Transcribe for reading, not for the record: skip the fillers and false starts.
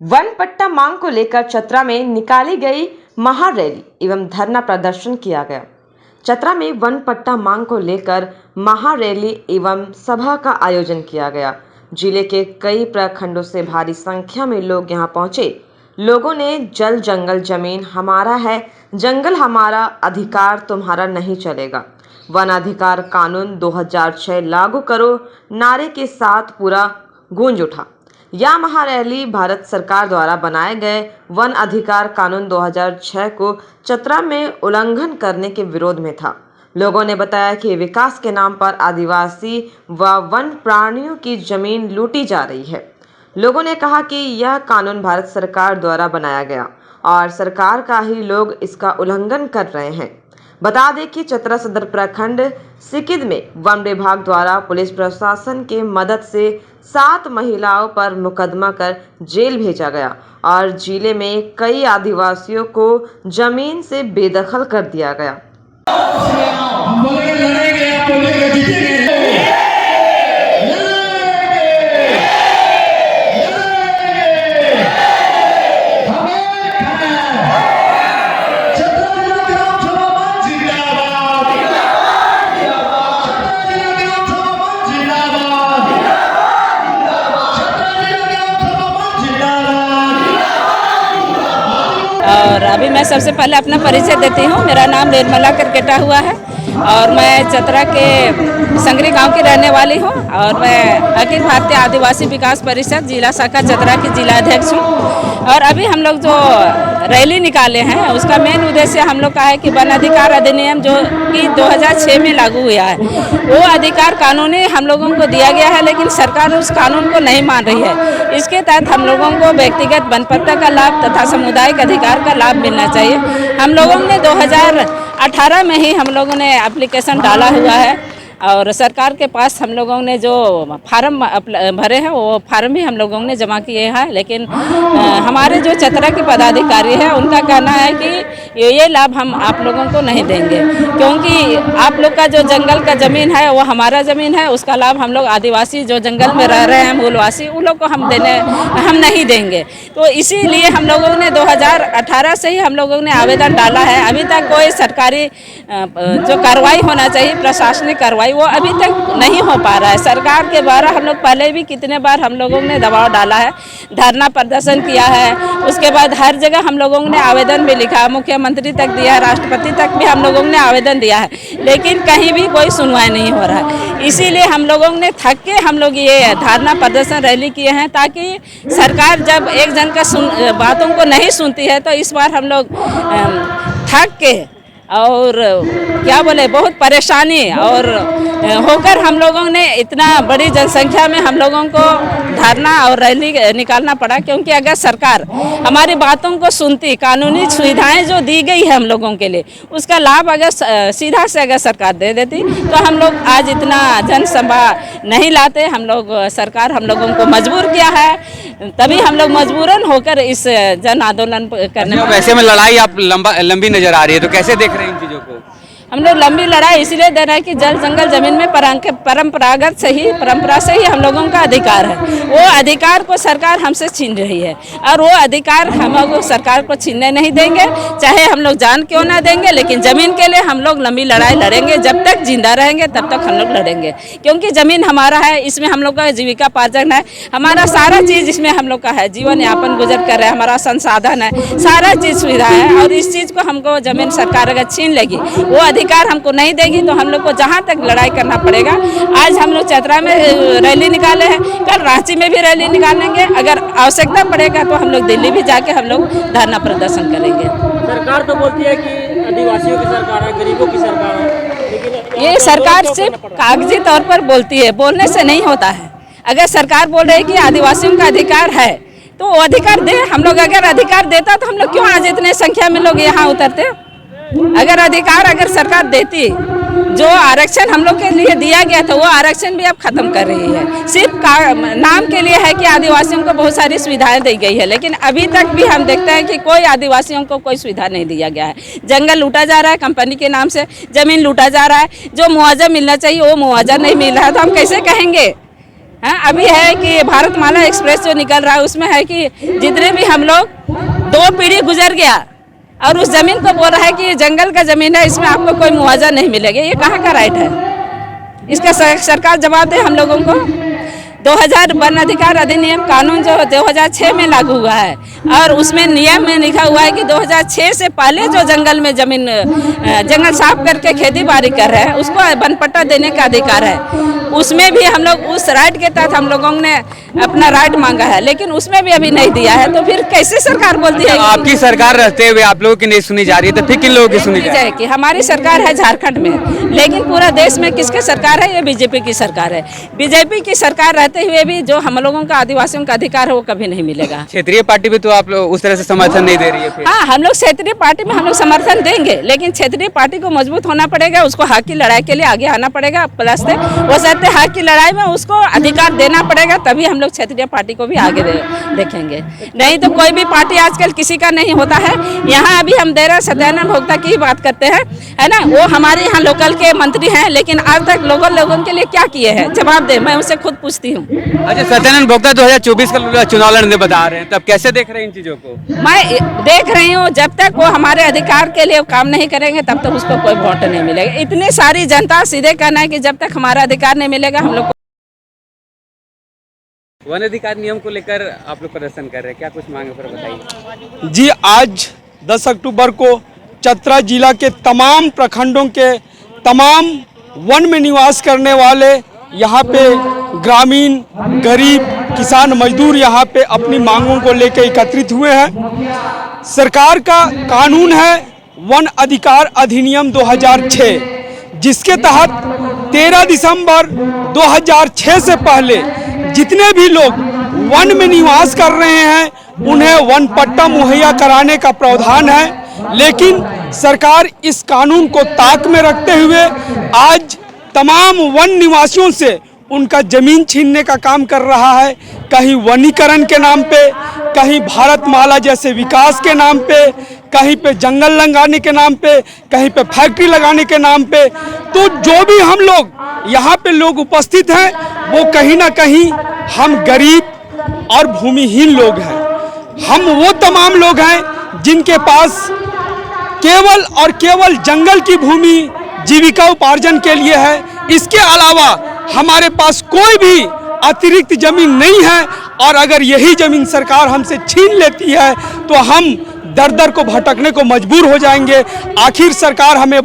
One पट्टा मांग को लेकर चतरा में निकाली गई महारैली एवं धरना प्रदर्शन किया गया। चतरा में वन पट्टा मांग को लेकर महारैली एवं सभा का आयोजन किया गया। जिले के कई प्रखंडों से भारी संख्या में लोग यहां पहुंचे। लोगों ने जल जंगल जमीन हमारा है, जंगल हमारा, अधिकार तुम्हारा नहीं चलेगा, वन अधिकार कानून 2006 लागू करो नारे के साथ पूरा गूंज उठा। यह महारैली भारत सरकार द्वारा बनाए गए वन अधिकार कानून 2006 को चतरा में उल्लंघन करने के विरोध में था। लोगों ने बताया कि विकास के नाम पर आदिवासी व वन प्राणियों की जमीन लूटी जा रही है। लोगों ने कहा कि यह कानून भारत सरकार द्वारा बनाया गया और सरकार का ही लोग इसका उल्लंघन कर रहे हैं। बता दें कि चतरा सदर प्रखंड सिकिद में वन विभाग द्वारा पुलिस प्रशासन के मदद से 7 महिलाओं पर मुकदमा कर जेल भेजा गया और जिले में कई आदिवासियों को जमीन से बेदखल कर दिया गया। और अभी मैं सबसे पहले अपना परिचय देती हूँ। मेरा नाम निर्मला करकेटा हुआ है और मैं चतरा के संगरी गांव की रहने वाली हूँ और मैं अखिल भारतीय आदिवासी विकास परिषद जिला शाखा चतरा की जिला अध्यक्ष हूँ। और अभी हम लोग जो रैली निकाले हैं उसका मेन उद्देश्य हम लोग का है कि वन अधिकार अधिनियम जो कि 2006 में लागू हुआ है, वो अधिकार कानूनी हम लोगों को दिया गया है, लेकिन सरकार उस कानून को नहीं मान रही है। इसके तहत हम लोगों को व्यक्तिगत वन पट्टा का लाभ तथा सामुदायिक अधिकार का लाभ मिलना चाहिए। हम लोगों ने 2018 में ही हम लोगों ने एप्लीकेशन डाला हुआ है और सरकार के पास हम लोगों ने जो फार्म भरे हैं वो फार्म भी हम लोगों ने जमा किए हैं, लेकिन हमारे जो चतरा के पदाधिकारी हैं उनका कहना है कि ये लाभ हम आप लोगों को नहीं देंगे, क्योंकि आप लोग का जो जंगल का ज़मीन है वो हमारा ज़मीन है, उसका लाभ हम लोग आदिवासी जो जंगल में रह रहे हैं मूलवासी उन लोग को हम नहीं देंगे। तो इसीलिए हम लोगों ने 2018 से ही हम लोगों ने आवेदन डाला है। अभी तक कोई सरकारी जो कार्रवाई होना चाहिए, प्रशासनिक कार्रवाई, वो अभी तक नहीं हो पा रहा है। सरकार के द्वारा हम लोग पहले भी कितने बार हम लोगों ने दबाव डाला है, धरना प्रदर्शन किया है, उसके बाद हर जगह हम लोगों ने आवेदन भी लिखा, मुख्यमंत्री तक दिया, राष्ट्रपति तक भी हम लोगों ने आवेदन दिया है, लेकिन कहीं भी कोई सुनवाई नहीं हो रहा है। इसीलिए हम लोगों ने थक के हम लोग ये धरना प्रदर्शन रैली किए हैं, ताकि सरकार जब एक जन का बातों को नहीं सुनती है तो इस बार हम लोग थक के और क्या बोले बहुत परेशानी और होकर हम लोगों ने इतना बड़ी जनसंख्या में हम लोगों को धरना और रैली निकालना पड़ा, क्योंकि अगर सरकार हमारी बातों को सुनती, कानूनी सुविधाएं जो दी गई है हम लोगों के लिए उसका लाभ अगर सीधा से अगर सरकार दे देती तो हम लोग आज इतना जनसभा नहीं लाते। हम लोग सरकार हम लोगों को मजबूर किया है, तभी हम लोग मजबूरन होकर इस जन आंदोलन करने। वैसे में लड़ाई आप लंबी नजर आ रही है, तो कैसे देख रहे हैं इन चीजों को? हम लोग लंबी लड़ाई इसलिए दे रहे हैं कि जल जंगल जमीन में परंपरागत से ही परंपरा से ही हम लोगों का अधिकार है। वो अधिकार को सरकार हमसे छीन रही है और वो अधिकार हम लोग सरकार को छीनने नहीं देंगे, चाहे हम लोग जान क्यों ना देंगे, लेकिन ज़मीन के लिए हम लोग लंबी लड़ाई लड़ेंगे। जब तक जिंदा रहेंगे तब तक हम लोग लड़ेंगे, क्योंकि ज़मीन हमारा है, इसमें हम लोग का जीविका पार्जन है, हमारा सारा चीज़ इसमें हम लोग का है, जीवन यापन गुजर कर रहे हैं, हमारा संसाधन है, सारा चीज़ सुविधा है। और इस चीज़ को हमको ज़मीन सरकार अगर छीन लेगी, वो अधिकार हमको नहीं देगी, तो हम लोग को जहाँ तक लड़ाई करना पड़ेगा। आज हम लोग चतरा में रैली निकाले हैं, कल रांची में भी रैली निकालेंगे, अगर आवश्यकता पड़ेगा तो हम लोग दिल्ली भी जाके हम लोग धरना प्रदर्शन करेंगे। सरकार तो बोलती है कि आदिवासियों की सरकार है, गरीबों की सरकार है, लेकिन ये सरकार सिर्फ कागजी तौर पर बोलती है, बोलने से नहीं होता है। अगर सरकार बोल रही है कि आदिवासियों का अधिकार है तो वो अधिकार दे। हम लोग अगर अधिकार देता तो हम लोग क्यों आज इतने संख्या में लोग यहाँ उतरते? अगर अधिकार अगर सरकार देती, जो आरक्षण हम लोग के लिए दिया गया था वो आरक्षण भी अब खत्म कर रही है। सिर्फ नाम के लिए है कि आदिवासियों को बहुत सारी सुविधाएं दी गई है, लेकिन अभी तक भी हम देखते हैं कि कोई आदिवासियों को कोई सुविधा नहीं दिया गया है। जंगल लूटा जा रहा है, कंपनी के नाम से ज़मीन लूटा जा रहा है, जो मुआवजा मिलना चाहिए वो मुआवजा नहीं मिल रहा है। तो हम कैसे कहेंगे हाँ, अभी है कि भारतमाला एक्सप्रेस जो निकल रहा है उसमें है कि जितने भी हम लोग 2 पीढ़ी गुजर गया और उस जमीन को बोल रहा है कि ये जंगल का जमीन है, इसमें आपको कोई मुआवजा नहीं मिलेगा। ये कहाँ का राइट है? इसका सरकार जवाब दे हम लोगों को। 2000 वन अधिकार अधिनियम कानून जो 2006 में लागू हुआ है और उसमें नियम में लिखा हुआ है कि 2006 से पहले जो जंगल में जंगल साफ करके खेती बाड़ी कर रहे हैं उसको वन पट्टा देने का अधिकार है। उसमें भी हम लोग उस राइट के तहत हम लोगों ने अपना राइट मांगा है, लेकिन उसमें भी अभी नहीं दिया है। तो फिर कैसे सरकार बोलती है? आपकी सरकार रहते हुए आप लोगों की नहीं सुनी जा रही है, तो फिर किन लोगों की सुनी जा रही है? कि हमारी सरकार है झारखंड में, लेकिन पूरा देश में किसकी सरकार है? ये बीजेपी की सरकार है। बीजेपी की सरकार रहते हुए भी जो हम लोगों का आदिवासियों का अधिकार है वो कभी नहीं मिलेगा। क्षेत्रीय पार्टी भी तो आप लोग उस तरह से समर्थन नहीं दे रही है फिर। हाँ, हम लोग क्षेत्रीय पार्टी में हम लोग समर्थन देंगे, लेकिन क्षेत्रीय पार्टी को मजबूत होना पड़ेगा, उसको हक की लड़ाई के लिए आगे आना पड़ेगा। प्लस वो सहते हक की लड़ाई में उसको अधिकार देना पड़ेगा, तभी हम लोग क्षेत्रीय पार्टी को भी आगे देखेंगे। नहीं तो कोई भी पार्टी आजकल किसी का नहीं होता है। यहाँ अभी हम देरा सत्यानंद भोक्ता की बात करते हैं, है ना, वो हमारे यहाँ लोकल के मंत्री हैं, लेकिन आज तक लोगों के लिए क्या किए हैं? जवाब दे, मैं उससे खुद पूछती हूँ। अच्छा, सत्यानंद भोक्ता 2024 का चुनाव लड़ने बता रहे हैं, तब कैसे देख रहे हैं इन चीजों को? मैं देख रही हूँ, जब तक वो हमारे अधिकार के लिए काम नहीं करेंगे तब तक उसको कोई वोट नहीं मिलेगा। इतनी सारी जनता सीधे कहना है कि जब तक हमारा अधिकार नहीं मिलेगा हम लोग। वन अधिकार नियम को लेकर आप लोग प्रदर्शन कर रहे हैं, क्या कुछ मांगे पर बताइए। जी, आज 10 अक्टूबर को चतरा जिला के तमाम प्रखंडों के तमाम वन में निवास करने वाले यहाँ पे ग्रामीण गरीब किसान मजदूर यहाँ पे अपनी मांगों को लेकर एकत्रित हुए हैं। सरकार का कानून है वन अधिकार अधिनियम 2006, जिसके तहत 13 दिसंबर 2006 से पहले जितने भी लोग वन में निवास कर रहे हैं उन्हें वन पट्टा मुहैया कराने का प्रावधान है। लेकिन सरकार इस कानून को ताक में रखते हुए आज तमाम वन निवासियों से उनका जमीन छीनने का काम कर रहा है। कहीं वनीकरण के नाम पे, कहीं भारतमाला जैसे विकास के नाम पे, कहीं पे जंगल लगाने के नाम पे, कहीं पे फैक्ट्री लगाने के नाम पे। तो जो भी हम लोग यहाँ पे लोग उपस्थित हैं वो कहीं ना कहीं हम गरीब और भूमिहीन लोग हैं। हम वो तमाम लोग हैं जिनके पास केवल और केवल जंगल की भूमि जीविका उपार्जन के लिए है। इसके अलावा हमारे पास कोई भी अतिरिक्त जमीन नहीं है, और अगर यही जमीन सरकार हमसे छीन लेती है तो हम दर दर को भटकने को मजबूर हो जाएंगे। आखिर सरकार हमें